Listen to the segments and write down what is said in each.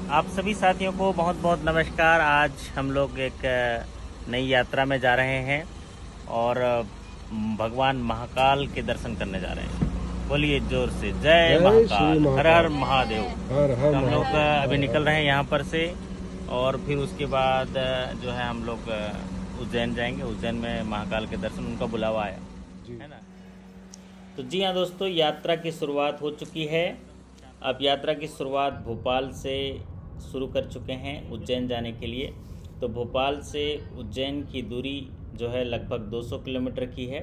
आप सभी साथियों को बहुत बहुत नमस्कार। आज हम लोग एक नई यात्रा में जा रहे हैं और भगवान महाकाल के दर्शन करने जा रहे हैं। बोलिए जोर से, जय जय श्री महाकाल, हर हर महाकाल। महादेव। हर हर तो हम लोग महादेव। अभी हर निकल हर। रहे हैं यहाँ पर से और फिर उसके बाद जो है हम लोग उज्जैन जाएंगे। उज्जैन में महाकाल के दर्शन, उनका बुलावा आया जी। है ना। तो जी हाँ दोस्तों, यात्रा की शुरुआत हो चुकी है। अब यात्रा की शुरुआत भोपाल से शुरू कर चुके हैं उज्जैन जाने के लिए। तो भोपाल से उज्जैन की दूरी जो है लगभग 200 किलोमीटर की है,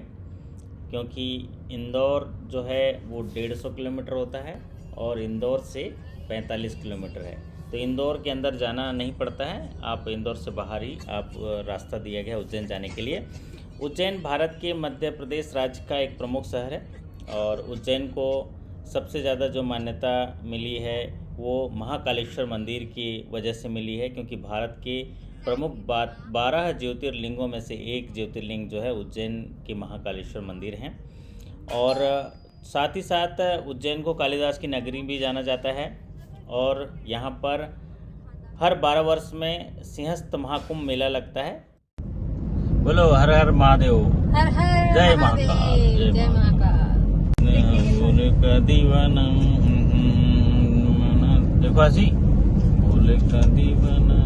क्योंकि इंदौर जो है वो 150 किलोमीटर होता है और इंदौर से 45 किलोमीटर है। तो इंदौर के अंदर जाना नहीं पड़ता है, आप इंदौर से बाहर ही आप रास्ता दिया गया उज्जैन जाने के लिए। उज्जैन भारत के मध्य प्रदेश राज्य का एक प्रमुख शहर है और उज्जैन को सबसे ज़्यादा जो मान्यता मिली है वो महाकालेश्वर मंदिर की वजह से मिली है, क्योंकि भारत के प्रमुख 12 ज्योतिर्लिंगों में से एक ज्योतिर्लिंग जो है उज्जैन के महाकालेश्वर मंदिर हैं। और साथ ही साथ उज्जैन को कालिदास की नगरी भी जाना जाता है और यहाँ पर हर 12 वर्ष में सिंहस्थ महाकुंभ मेला लगता है। बोलो हर हर महादेव, हर हर जय महादेव, महाकाल, जय महाकाल। भोले का दीवाना, देखो ऐसी भोले का दीवाना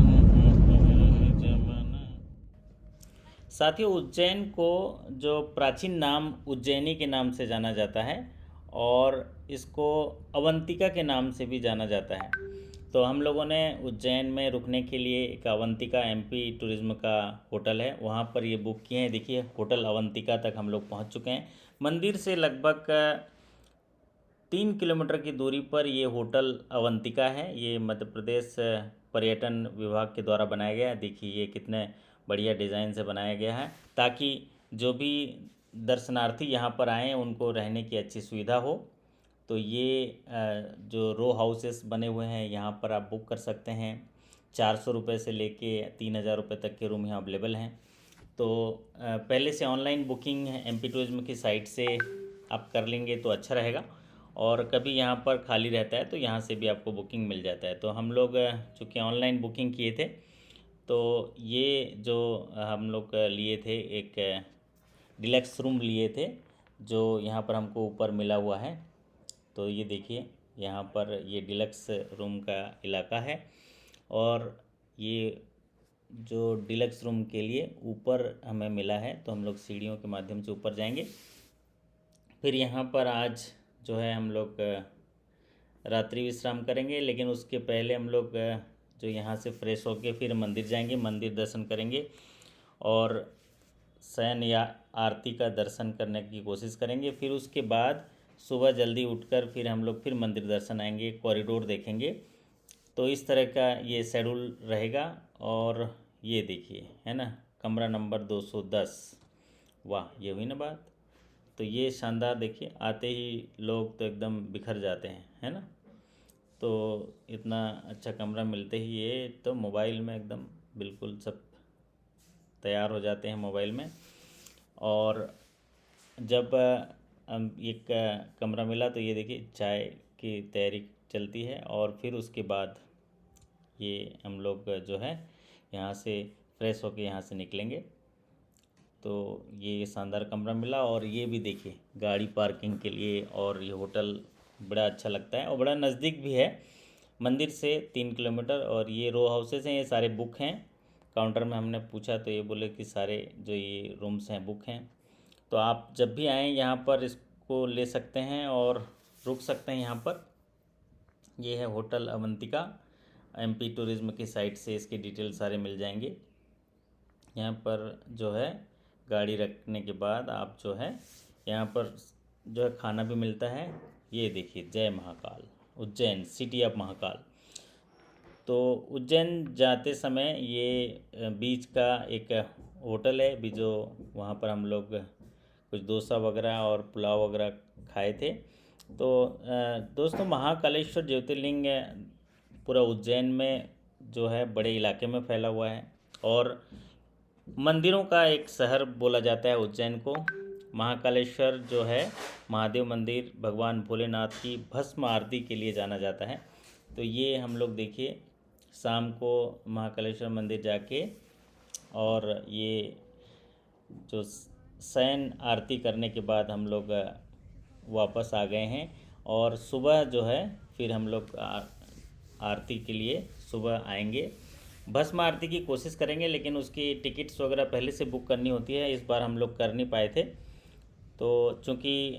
जमाना। साथियों, उज्जैन को जो प्राचीन नाम उज्जैनी के नाम से जाना जाता है और इसको अवंतिका के नाम से भी जाना जाता है। तो हम लोगों ने उज्जैन में रुकने के लिए एक अवंतिका एमपी टूरिज्म का होटल है, वहाँ पर ये बुक किए हैं। देखिए, होटल अवंतिका तक हम लोग पहुँच चुके हैं। मंदिर से लगभग 3 किलोमीटर की दूरी पर ये होटल अवंतिका है। ये मध्य प्रदेश पर्यटन विभाग के द्वारा बनाया गया है। देखिए ये कितने बढ़िया डिज़ाइन से बनाया गया है, ताकि जो भी दर्शनार्थी यहाँ पर आएँ उनको रहने की अच्छी सुविधा हो। तो ये जो रो हाउसेस बने हुए हैं यहाँ पर आप बुक कर सकते हैं। 400 रुपये से लेके 3,000 रुपये तक के रूम यहाँ अवेलेबल हैं। तो पहले से ऑनलाइन बुकिंग एमपी टूरिज्म की साइट से आप कर लेंगे तो अच्छा रहेगा, और कभी यहाँ पर खाली रहता है तो यहाँ से भी आपको बुकिंग मिल जाता है। तो हम लोग चूँकि ऑनलाइन बुकिंग किए थे, तो ये जो हम लोग लिए थे एक डिलक्स रूम लिए थे, जो यहाँ पर हमको ऊपर मिला हुआ है। तो ये देखिए, यहाँ पर ये डिलक्स रूम का इलाका है और ये जो डिलक्स रूम के लिए ऊपर हमें मिला है, तो हम लोग सीढ़ियों के माध्यम से ऊपर जाएंगे। फिर यहाँ पर आज जो है हम लोग रात्रि विश्राम करेंगे, लेकिन उसके पहले हम लोग जो यहाँ से फ्रेश होके फिर मंदिर जाएंगे, मंदिर दर्शन करेंगे और शयन या आरती का दर्शन करने की कोशिश करेंगे। फिर उसके बाद सुबह जल्दी उठकर फिर हम लोग फिर मंदिर दर्शन आएंगे, कॉरिडोर देखेंगे। तो इस तरह का ये शेड्यूल रहेगा। और ये देखिए, है ना, कमरा नंबर 210। वाह, ये हुई ना बात। तो ये शानदार, देखिए आते ही लोग तो एकदम बिखर जाते हैं, है ना। तो इतना अच्छा कमरा मिलते ही ये तो मोबाइल में एकदम बिल्कुल सब तैयार हो जाते हैं मोबाइल में। और जब हम एक कमरा मिला तो ये देखिए चाय की तैयारी चलती है और फिर उसके बाद ये हम लोग जो है यहाँ से फ्रेश होके यहाँ से निकलेंगे। तो ये शानदार कमरा मिला और ये भी देखिए गाड़ी पार्किंग के लिए, और ये होटल बड़ा अच्छा लगता है और बड़ा नज़दीक भी है मंदिर से 3 किलोमीटर। और ये रो हाउसेस हैं, ये सारे बुक हैं। काउंटर में हमने पूछा तो ये बोले कि सारे जो ये रूम्स हैं बुक हैं। तो आप जब भी आएँ यहाँ पर इसको ले सकते हैं और रुक सकते हैं यहाँ पर। ये है होटल अवंतिका, एमपी टूरिज्म की साइट से इसके डिटेल सारे मिल जाएंगे। यहाँ पर जो है गाड़ी रखने के बाद आप जो है यहाँ पर जो है खाना भी मिलता है। ये देखिए, जय महाकाल, उज्जैन सिटी ऑफ महाकाल। तो उज्जैन जाते समय ये बीच का एक होटल है भी, जो वहाँ पर हम लोग कुछ डोसा वगैरह और पुलाव वगैरह खाए थे। तो दोस्तों, महाकालेश्वर ज्योतिर्लिंग पूरा उज्जैन में जो है बड़े इलाके में फैला हुआ है और मंदिरों का एक शहर बोला जाता है उज्जैन को। महाकालेश्वर जो है महादेव मंदिर, भगवान भोलेनाथ की भस्म आरती के लिए जाना जाता है। तो ये हम लोग देखिए शाम को महाकालेश्वर मंदिर जाके और ये जो शयन आरती करने के बाद हम लोग वापस आ गए हैं। और सुबह जो है फिर हम लोग आरती के लिए सुबह आएंगे। भस्म आरती की कोशिश करेंगे, लेकिन उसकी टिकट्स वगैरह पहले से बुक करनी होती है, इस बार हम लोग कर नहीं पाए थे। तो चूँकि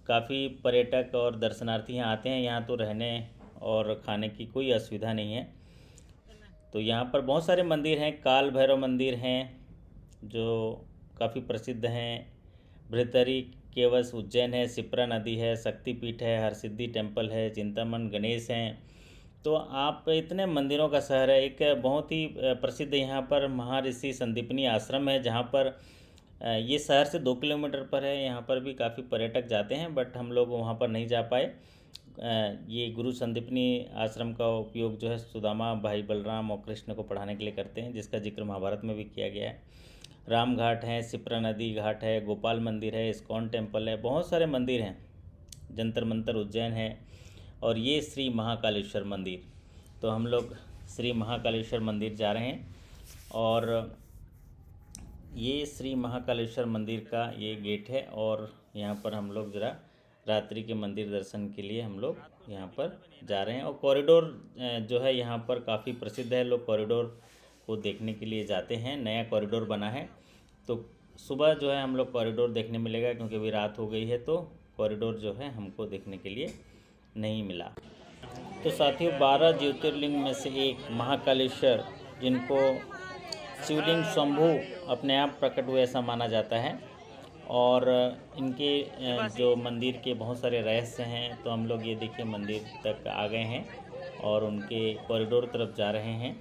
काफ़ी पर्यटक और दर्शनार्थी यहाँ आते हैं, यहाँ तो रहने और खाने की कोई असुविधा नहीं है। तो यहाँ पर बहुत सारे मंदिर हैं। काल भैरव मंदिर हैं जो काफ़ी प्रसिद्ध हैं। बृहतरी केवस उज्जैन है, शिप्रा नदी है, शक्तिपीठ है, हरसिद्धि टेम्पल है, चिंतामण गणेश हैं। तो आप इतने मंदिरों का शहर है। एक बहुत ही प्रसिद्ध यहाँ पर महर्षि संदीपनी आश्रम है, जहाँ पर ये शहर से 2 किलोमीटर पर है। यहाँ पर भी काफ़ी पर्यटक जाते हैं, बट हम लोग वहाँ पर नहीं जा पाए। ये गुरु संदीपनी आश्रम का उपयोग जो है सुदामा, भाई बलराम और कृष्ण को पढ़ाने के लिए करते हैं, जिसका जिक्र महाभारत में भी किया गया है। राम घाट है, शिप्रा नदी घाट है, गोपाल मंदिर है, इस्कॉन टेम्पल है, बहुत सारे मंदिर हैं। जंतर मंतर उज्जैन है। और ये श्री महाकालेश्वर मंदिर। तो हम लोग श्री महाकालेश्वर मंदिर जा रहे हैं। और ये श्री महाकालेश्वर मंदिर का ये गेट है, और यहाँ पर हम लोग ज़रा रात्रि के मंदिर दर्शन के लिए हम लोग यहाँ पर जा रहे हैं। और कॉरिडोर जो है यहाँ पर काफ़ी प्रसिद्ध है, लोग कॉरिडोर को देखने के लिए जाते हैं। नया कॉरिडोर बना है, तो सुबह जो है हम लोग कॉरिडोर देखने मिलेगा, क्योंकि अभी रात हो गई है तो कॉरिडोर जो है हमको देखने के लिए नहीं मिला। तो साथियों, 12 ज्योतिर्लिंग में से एक महाकालेश्वर, जिनको शिवलिंग शंभु अपने आप प्रकट हुए ऐसा माना जाता है, और इनके जो मंदिर के बहुत सारे रहस्य हैं। तो हम लोग ये देखिए मंदिर तक आ गए हैं और उनके कॉरिडोर तरफ जा रहे हैं।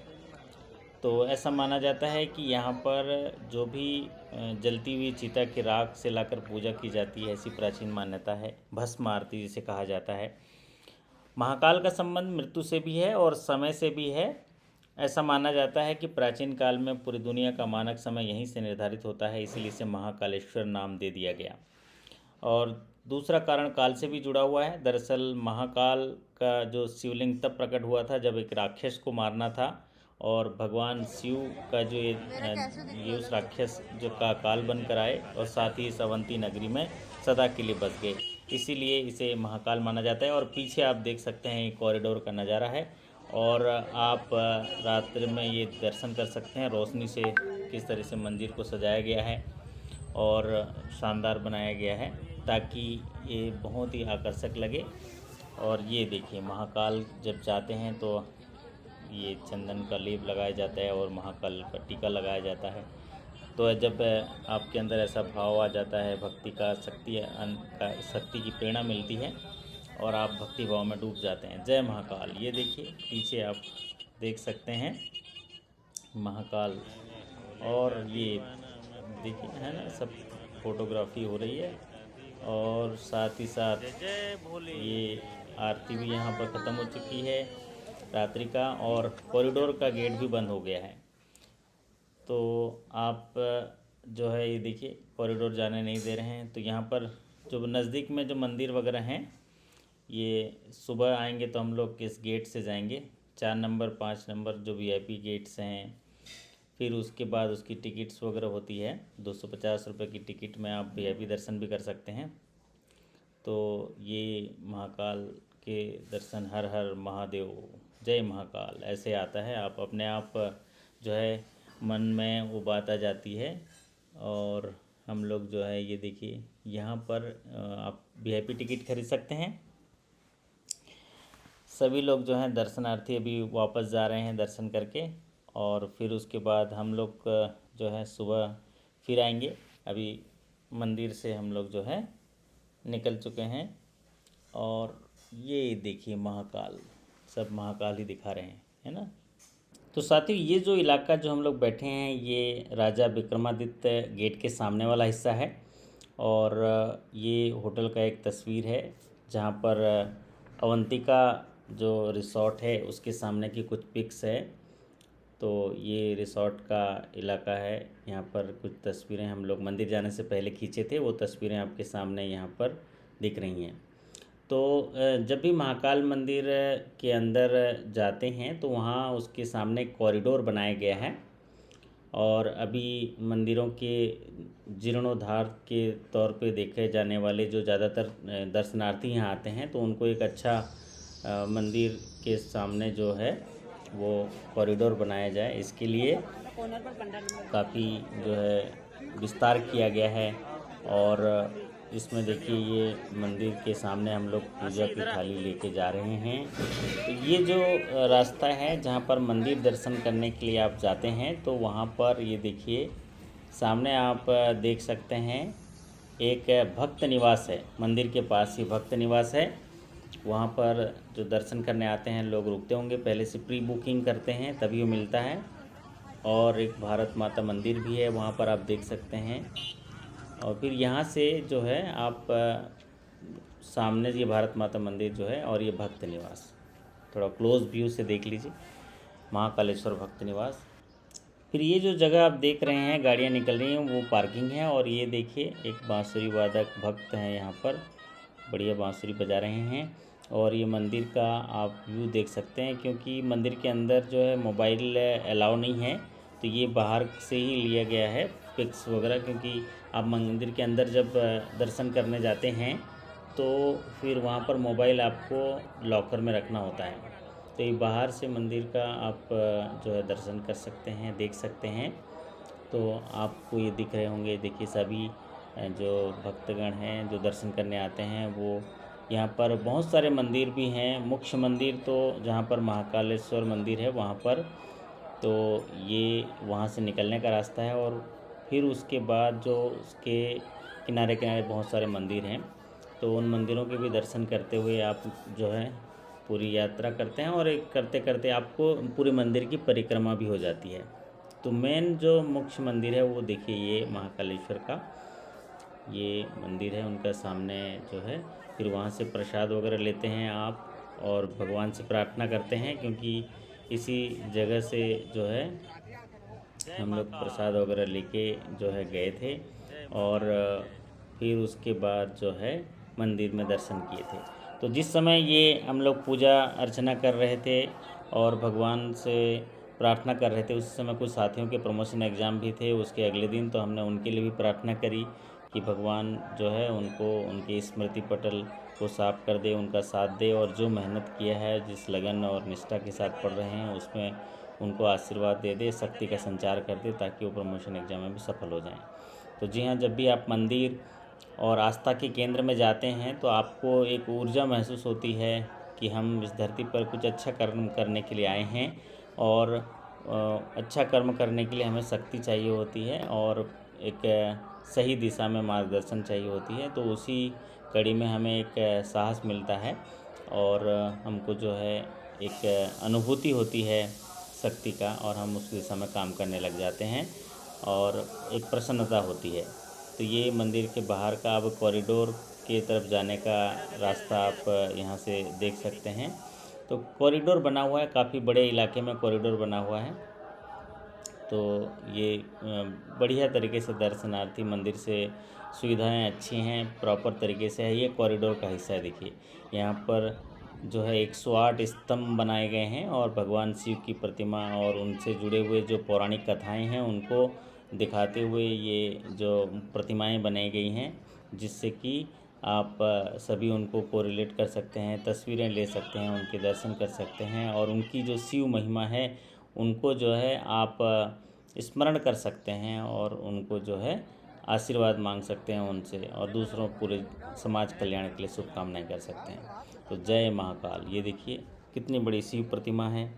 तो ऐसा माना जाता है कि यहाँ पर जो भी जलती हुई चिता की राख से लाकर पूजा की जाती है, ऐसी प्राचीन मान्यता है। भस्म आरती जिसे कहा जाता है। महाकाल का संबंध मृत्यु से भी है और समय से भी है। ऐसा माना जाता है कि प्राचीन काल में पूरी दुनिया का मानक समय यहीं से निर्धारित होता है, इसलिए इसे महाकालेश्वर नाम दे दिया गया। और दूसरा कारण काल से भी जुड़ा हुआ है। दरअसल महाकाल का जो शिवलिंग तब प्रकट हुआ था जब एक राक्षस को मारना था, और भगवान शिव का जो ये उस राक्षस जो का काल बनकर आए और साथ ही इस अवंती नगरी में सदा के लिए बस गए, इसीलिए इसे महाकाल माना जाता है। और पीछे आप देख सकते हैं कॉरिडोर का नज़ारा है, और आप रात्रि में ये दर्शन कर सकते हैं रोशनी से किस तरह से मंदिर को सजाया गया है और शानदार बनाया गया है, ताकि ये बहुत ही आकर्षक लगे। और ये देखिए, महाकाल जब जाते हैं तो ये चंदन का लेप लगाया जाता है और महाकाल का टीका लगाया जाता है। तो जब आपके अंदर ऐसा भाव आ जाता है, भक्ति का शक्ति की प्रेरणा मिलती है और आप भक्ति भाव में डूब जाते हैं। जय महाकाल। ये देखिए पीछे आप देख सकते हैं महाकाल, और ये देखिए है ना, सब फोटोग्राफी हो रही है। और साथ ही साथ ये आरती भी यहाँ पर ख़त्म हो चुकी है रात्रि का, और कॉरिडोर का गेट भी बंद हो गया है। तो आप जो है ये देखिए कॉरिडोर जाने नहीं दे रहे हैं। तो यहाँ पर जो नज़दीक में जो मंदिर वगैरह हैं, ये सुबह आएंगे तो हम लोग किस गेट से जाएंगे, 4 नंबर 5 नंबर जो VIP गेट्स हैं। फिर उसके बाद उसकी टिकट्स वगैरह होती है, 250 रुपये की टिकट में आप VIP दर्शन भी कर सकते हैं। तो ये महाकाल के दर्शन, हर हर महादेव, जय महाकाल ऐसे आता है। आप अपने आप जो है मन में वो बात आ जाती है। और हम लोग जो है ये देखिए यहाँ पर आप VIP टिकट खरीद सकते हैं। सभी लोग जो हैं दर्शनार्थी अभी वापस जा रहे हैं दर्शन करके, और फिर उसके बाद हम लोग जो है सुबह फिर आएंगे। अभी मंदिर से हम लोग जो है निकल चुके हैं, और ये देखिए महाकाल, सब महाकाल ही दिखा रहे हैं, है ना। तो साथियों, ये जो इलाका जो हम लोग बैठे हैं, ये राजा विक्रमादित्य गेट के सामने वाला हिस्सा है। और ये होटल का एक तस्वीर है, जहाँ पर अवंतिका जो रिसॉर्ट है उसके सामने की कुछ पिक्स है। तो ये रिसॉर्ट का इलाका है। यहाँ पर कुछ तस्वीरें हम लोग मंदिर जाने से पहले खींचे थे, वो तस्वीरें आपके सामने यहाँ पर दिख रही हैं। तो जब भी महाकाल मंदिर के अंदर जाते हैं तो वहाँ उसके सामने कॉरिडोर बनाया गया है, और अभी मंदिरों के जीर्णोद्धार के तौर पे देखे जाने वाले जो ज़्यादातर दर्शनार्थी यहाँ आते हैं, तो उनको एक अच्छा मंदिर के सामने जो है वो कॉरिडोर बनाया जाए, इसके लिए काफ़ी जो है विस्तार किया गया है। और इसमें देखिए ये मंदिर के सामने हम लोग पूजा की थाली लेके जा रहे हैं। तो ये जो रास्ता है जहाँ पर मंदिर दर्शन करने के लिए आप जाते हैं, तो वहाँ पर ये देखिए सामने आप देख सकते हैं एक भक्त निवास है, मंदिर के पास ही भक्त निवास है। वहाँ पर जो दर्शन करने आते हैं लोग रुकते होंगे, पहले से प्री बुकिंग करते हैं तभी वो मिलता है। और एक भारत माता मंदिर भी है वहाँ पर, आप देख सकते हैं। और फिर यहाँ से जो है आप सामने ये भारत माता मंदिर जो है और ये भक्त निवास, थोड़ा क्लोज व्यू से देख लीजिए, महाकालेश्वर भक्त निवास। फिर ये जो जगह आप देख रहे हैं गाड़ियाँ निकल रही हैं वो पार्किंग है। और ये देखिए एक बांसुरी वादक भक्त हैं यहाँ पर, बढ़िया बांसुरी बजा रहे हैं। और ये मंदिर का आप व्यू देख सकते हैं, क्योंकि मंदिर के अंदर जो है मोबाइल अलाउ नहीं है, तो ये बाहर से ही लिया गया है पिक्स वगैरह। क्योंकि आप मंदिर के अंदर जब दर्शन करने जाते हैं तो फिर वहाँ पर मोबाइल आपको लॉकर में रखना होता है। तो ये बाहर से मंदिर का आप जो है दर्शन कर सकते हैं, देख सकते हैं। तो आपको ये दिख रहे होंगे, देखिए सभी जो भक्तगण हैं जो दर्शन करने आते हैं वो यहाँ पर बहुत सारे मंदिर भी हैं। मुख्य मंदिर तो जहाँ पर महाकालेश्वर मंदिर है वहाँ पर, तो ये वहाँ से निकलने का रास्ता है। और फिर उसके बाद जो उसके किनारे किनारे बहुत सारे मंदिर हैं, तो उन मंदिरों के भी दर्शन करते हुए आप जो है पूरी यात्रा करते हैं। और एक करते करते आपको पूरे मंदिर की परिक्रमा भी हो जाती है। तो मेन जो मुख्य मंदिर है वो देखिए ये महाकालेश्वर का ये मंदिर है, उनका सामने जो है। फिर वहाँ से प्रसाद वगैरह लेते हैं आप और भगवान से प्रार्थना करते हैं, क्योंकि इसी जगह से जो है हम लोग प्रसाद वगैरह लेके जो है गए थे। और फिर उसके बाद जो है मंदिर में दर्शन किए थे। तो जिस समय ये हम लोग पूजा अर्चना कर रहे थे और भगवान से प्रार्थना कर रहे थे, उस समय कुछ साथियों के प्रमोशन एग्ज़ाम भी थे उसके अगले दिन, तो हमने उनके लिए भी प्रार्थना करी कि भगवान जो है उनको उनके स्मृति पटल को साफ कर दे, उनका साथ दे, और जो मेहनत किया है जिस लगन और निष्ठा के साथ पढ़ रहे हैं उसमें उनको आशीर्वाद दे दे, शक्ति का संचार कर दे, ताकि वो प्रमोशन एग्ज़ाम में भी सफल हो जाएं। तो जी हाँ, जब भी आप मंदिर और आस्था के केंद्र में जाते हैं तो आपको एक ऊर्जा महसूस होती है कि हम इस धरती पर कुछ अच्छा कर्म करने के लिए आए हैं। और अच्छा कर्म करने के लिए हमें शक्ति चाहिए होती है और एक सही दिशा में मार्गदर्शन चाहिए होती है। तो उसी कड़ी में हमें एक साहस मिलता है और हमको जो है एक अनुभूति होती है शक्ति का, और हम उस दिशा में काम करने लग जाते हैं और एक प्रसन्नता होती है। तो ये मंदिर के बाहर का अब कॉरिडोर के तरफ जाने का रास्ता आप यहाँ से देख सकते हैं। तो कॉरिडोर बना हुआ है, काफ़ी बड़े इलाके में कॉरिडोर बना हुआ है। तो ये बढ़िया तरीके से दर्शनार्थी मंदिर से सुविधाएं अच्छी हैं, प्रॉपर तरीके से है। ये कॉरिडोर का हिस्सा है, देखिए यहाँ पर जो है 108 स्तंभ बनाए गए हैं और भगवान शिव की प्रतिमा और उनसे जुड़े हुए जो पौराणिक कथाएं हैं उनको दिखाते हुए ये जो प्रतिमाएं बनाई गई हैं, जिससे कि आप सभी उनको कोरिलेट कर सकते हैं, तस्वीरें ले सकते हैं, उनके दर्शन कर सकते हैं, और उनकी जो शिव महिमा है उनको जो है आप स्मरण कर सकते हैं और उनको जो है आशीर्वाद मांग सकते हैं उनसे, और दूसरों पूरे समाज कल्याण के लिए शुभकामनाएं कर सकते हैं। तो जय महाकाल, ये देखिए कितनी बड़ी शिव प्रतिमा है।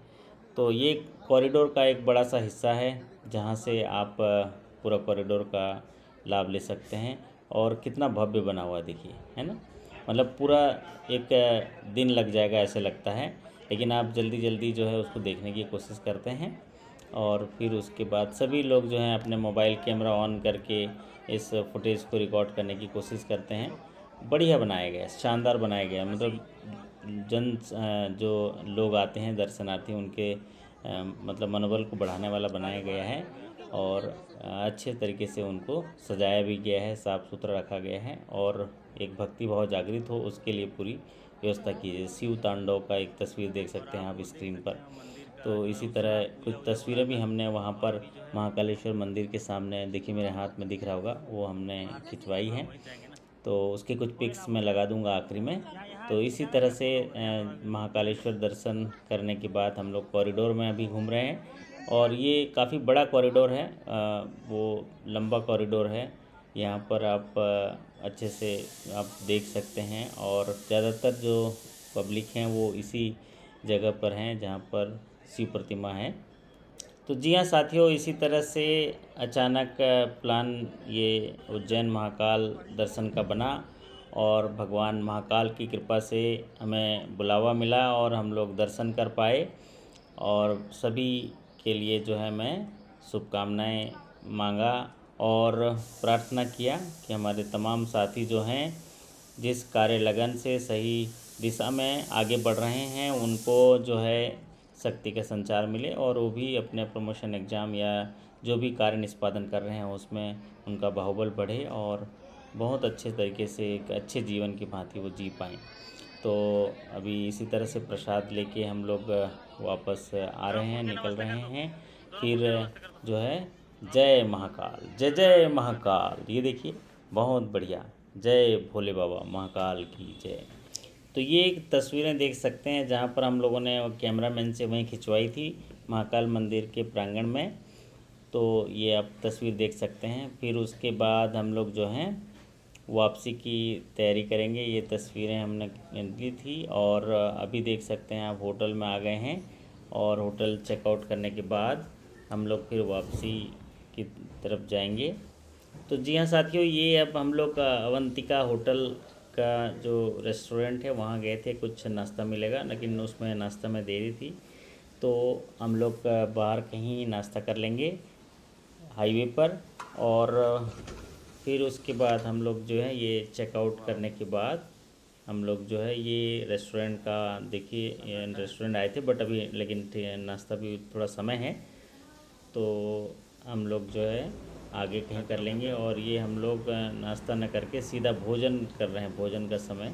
तो ये कॉरिडोर का एक बड़ा सा हिस्सा है जहाँ से आप पूरा कॉरिडोर का लाभ ले सकते हैं। और कितना भव्य बना हुआ देखिए, है ना, मतलब पूरा एक दिन लग जाएगा ऐसे लगता है, लेकिन आप जल्दी जल्दी जो है उसको देखने की कोशिश करते हैं। और फिर उसके बाद सभी लोग जो हैं अपने मोबाइल कैमरा ऑन करके इस फुटेज को रिकॉर्ड करने की कोशिश करते हैं। बढ़िया बनाया गया है, शानदार बनाया गया है, मतलब जो लोग आते हैं दर्शनार्थी उनके मतलब मनोबल को बढ़ाने वाला बनाया गया है। और अच्छे तरीके से उनको सजाया भी गया है, साफ़ सुथरा रखा गया है, और एक भक्ति भाव जागृत हो उसके लिए पूरी व्यवस्था की है। शिव तांडव का एक तस्वीर देख सकते हैं आप स्क्रीन पर। तो इसी तरह कुछ तस्वीरें भी हमने वहाँ पर महाकालेश्वर मंदिर के सामने, देखिए मेरे हाथ में दिख रहा होगा, वो हमने खिंचवाई है। तो उसके कुछ पिक्स मैं लगा दूंगा आखिरी में। तो इसी तरह से महाकालेश्वर दर्शन करने के बाद हम लोग कॉरिडोर में अभी घूम रहे हैं, और ये काफ़ी बड़ा कॉरिडोर है, वो लंबा कॉरिडोर है। यहाँ पर आप अच्छे से आप देख सकते हैं, और ज़्यादातर जो पब्लिक हैं वो इसी जगह पर हैं जहाँ पर शिव प्रतिमा है। तो जी हाँ साथियों, इसी तरह से अचानक प्लान ये उज्जैन महाकाल दर्शन का बना, और भगवान महाकाल की कृपा से हमें बुलावा मिला और हम लोग दर्शन कर पाए। और सभी के लिए जो है मैं शुभकामनाएं मांगा और प्रार्थना किया कि हमारे तमाम साथी जो हैं जिस कार्य लगन से सही दिशा में आगे बढ़ रहे हैं, उनको जो है शक्ति का संचार मिले, और वो भी अपने प्रमोशन एग्ज़ाम या जो भी कार्य निष्पादन कर रहे हैं उसमें उनका बाहुबल बढ़े और बहुत अच्छे तरीके से एक अच्छे जीवन की भांति वो जी पाएँ। तो अभी इसी तरह से प्रसाद लेके हम लोग वापस आ रहे हैं, निकल रहे हैं। फिर जो है जय महाकाल, जय जय महाकाल, ये देखिए बहुत बढ़िया, जय भोले बाबा महाकाल की जय। तो ये एक तस्वीरें देख सकते हैं जहाँ पर हम लोगों ने कैमरामैन से वहीं खिंचवाई थी महाकाल मंदिर के प्रांगण में। तो ये आप तस्वीर देख सकते हैं। फिर उसके बाद हम लोग जो हैं वापसी की तैयारी करेंगे। ये तस्वीरें हमने ली थी, और अभी देख सकते हैं आप होटल में आ गए हैं, और होटल चेकआउट करने के बाद हम लोग फिर वापसी की तरफ जाएंगे। तो जी हाँ साथियों, ये अब हम लोग अवंतिका होटल का जो रेस्टोरेंट है वहाँ गए थे, कुछ नाश्ता मिलेगा, लेकिन उसमें नाश्ता में देरी थी, तो हम लोग बाहर कहीं नाश्ता कर लेंगे हाईवे पर। और फिर उसके बाद हम लोग जो है ये चेकआउट करने के बाद हम लोग जो है ये रेस्टोरेंट का, देखिए रेस्टोरेंट आए थे बट अभी लेकिन नाश्ता भी थोड़ा समय है, तो हम लोग जो है आगे कहीं कर लेंगे। और ये हम लोग नाश्ता न करके सीधा भोजन कर रहे हैं, भोजन का समय।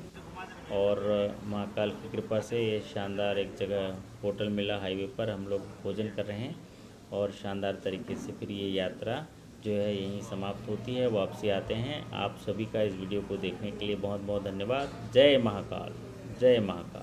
और महाकाल की कृपा से ये शानदार एक जगह होटल मिला हाईवे पर, हम लोग भोजन कर रहे हैं, और शानदार तरीके से फिर ये यात्रा जो है यहीं समाप्त होती है, वापसी आते हैं। आप सभी का इस वीडियो को देखने के लिए बहुत बहुत धन्यवाद। जय महाकाल, जय महाकाल।